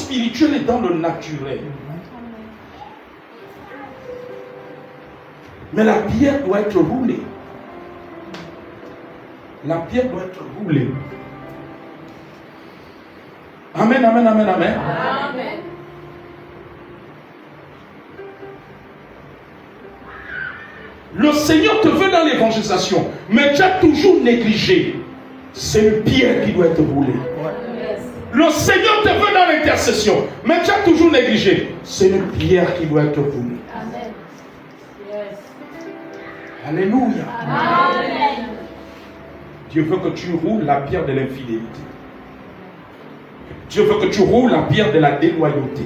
spirituel et dans le naturel. Mais la pierre doit être roulée. La pierre doit être roulée. Amen, amen, amen, amen. Amen. Le Seigneur te veut dans l'évangélisation, mais tu as toujours négligé. C'est une pierre qui doit être roulée. Le Seigneur te veut dans l'intercession, mais tu as toujours négligé. C'est une pierre qui doit être roulée. Amen. Yes. Alléluia. Amen. Dieu veut que tu roules la pierre de l'infidélité. Dieu veut que tu roules la pierre de la déloyauté.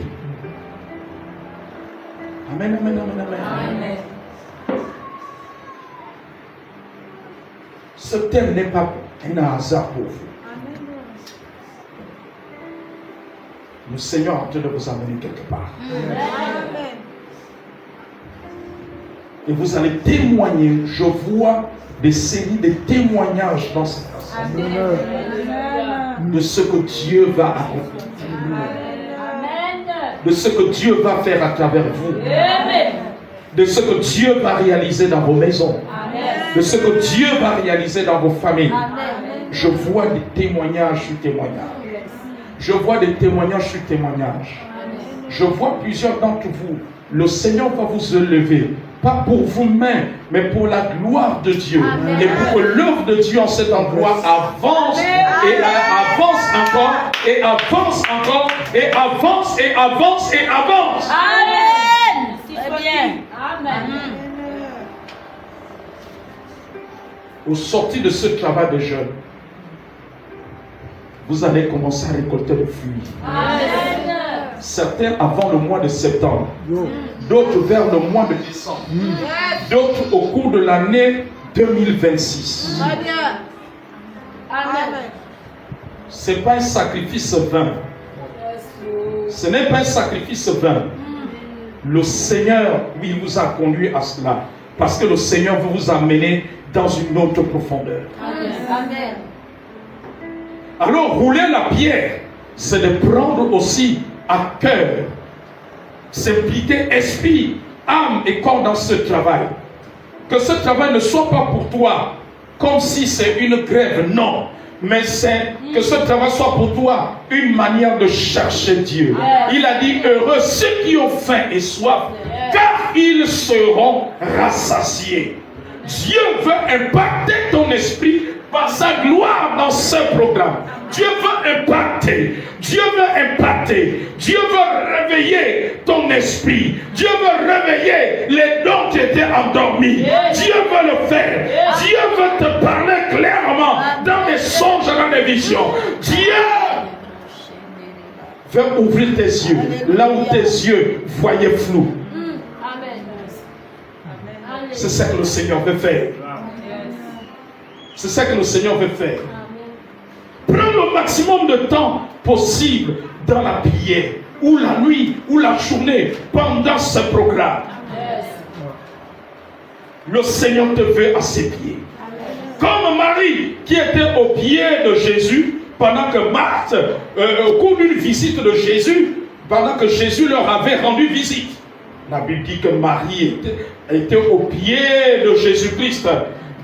Amen, amen, amen, amen. Amen. Ce thème n'est pas un hasard pour vous. Le Seigneur est en train de vous amener quelque part. Amen. Et vous allez témoigner. Je vois des séries de témoignages dans cette assemblée. Amen. De ce que Dieu va accomplir. Amen. De ce que Dieu va faire à travers vous. Amen. De ce que Dieu va réaliser dans vos maisons. Amen. De ce que Dieu va réaliser dans vos familles. Amen. Je vois des témoignages sur témoignages. Je vois des témoignages sur témoignages. Je vois plusieurs d'entre vous. Le Seigneur va vous élever. Pas pour vous-même, mais pour la gloire de Dieu. Amen. Et pour que l'œuvre de Dieu en cet endroit avance. Et avance encore. Et avance encore. Et avance et avance et avance. Amen. Très bien. Amen. Au sortir de ce travail de jeûne, vous allez commencer à récolter le fruit. Amen. Certains avant le mois de septembre, d'autres vers le mois de décembre, d'autres au cours de l'année 2026. Très bien. Amen. Ce n'est pas un sacrifice vain. Ce n'est pas un sacrifice vain. Le Seigneur, oui, il vous a conduit à cela. Parce que le Seigneur veut vous amener dans une autre profondeur. Amen. Alors, rouler la pierre, c'est de prendre aussi à cœur, s'impliquer esprit, âme et corps dans ce travail. Que ce travail ne soit pas pour toi comme si c'est une grève, non. Mais c'est que ce travail soit pour toi une manière de chercher Dieu. Il a dit, heureux ceux qui ont faim et soif, car ils seront rassasiés. Dieu veut impacter ton esprit par sa gloire dans ce programme. Dieu veut impacter. Dieu veut impacter. Dieu veut réveiller ton esprit. Dieu veut réveiller les dons qui étaient endormis. Dieu veut le faire. Dieu veut te parler clairement dans des songes, dans des visions. Dieu veut ouvrir tes yeux là où tes yeux voyaient flou. Amen. C'est ça que le Seigneur veut faire. C'est ça que le Seigneur veut faire. Prends le maximum de temps possible dans la prière, ou la nuit, ou la journée, pendant ce programme. Le Seigneur te veut à ses pieds. Comme Marie qui était aux pieds de Jésus, pendant que Marthe, au cours d'une visite de Jésus, pendant que Jésus leur avait rendu visite. La Bible dit que Marie était aux pieds de Jésus-Christ.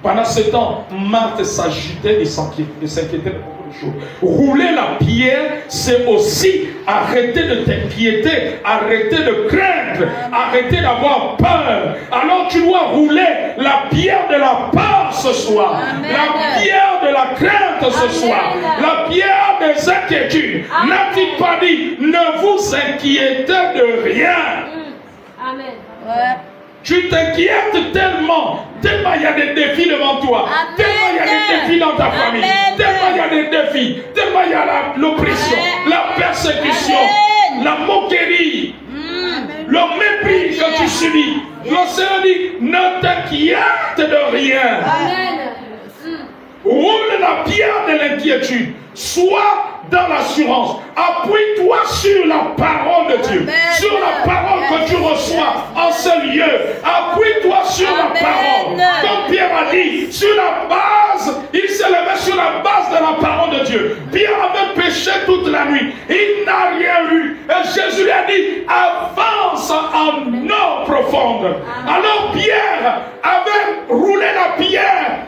Pendant ce temps, Marthe s'agitait et s'inquiétait de beaucoup de choses. Rouler la pierre, c'est aussi arrêter de t'inquiéter, arrêter de craindre, arrêter d'avoir peur. Alors tu dois rouler la pierre de la peur ce soir, la pierre de la crainte ce soir, la pierre des inquiétudes. N'a-t-il pas dit, ne vous inquiétez de rien? Amen. Ouais. Tu t'inquiètes tellement il y a des défis devant toi, tellement il y a des défis dans ta famille, tellement il y a des défis, tellement il y a l'oppression, la persécution, la moquerie, le mépris que tu subis. Le Seigneur dit, ne t'inquiète de rien. Roule la pierre de l'inquiétude. Sois dans l'assurance. Appuie-toi sur la parole de Dieu. Sur la parole que tu reçois en ce lieu. Appuie-toi sur la parole. Comme Pierre a dit, sur la base, il s'est levé sur la base de la parole de Dieu. Pierre avait péché toute la nuit. Il n'a rien eu. Et monde. Alors Pierre avait roulé la pierre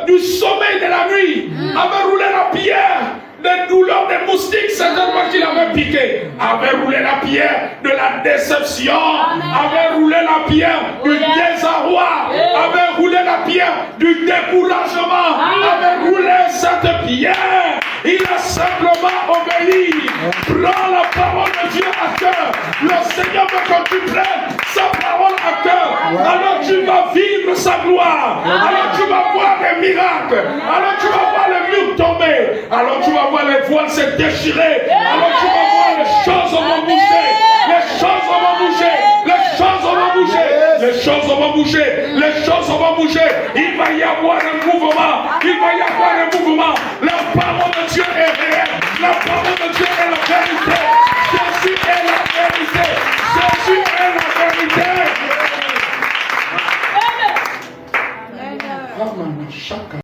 du sommeil de la nuit, avait roulé la pierre des douleurs des moustiques, certainement qu'il avait piqué, avait roulé la pierre de la déception, avait roulé la pierre du désarroi, avait roulé la pierre du découragement, avait roulé cette pierre. Il a simplement obéi. Prends la parole de Dieu à cœur. Le Seigneur veut que tu prennes sa parole à cœur. Alors tu vas vivre sa gloire. Alors tu vas voir des miracles. Alors tu vas voir les murs tomber. Alors tu vas voir les voiles se déchirer. Alors tu vas voir les choses vont bouger. Les choses vont bouger. Les choses vont bouger. Les choses vont bouger. Les choses vont bouger. Il va y avoir un mouvement. Il va y avoir un mouvement. La parole de Dieu est réelle. La parole de Dieu est la vérité. Jésus est la vérité. Jésus est la vérité. Amen. Amen.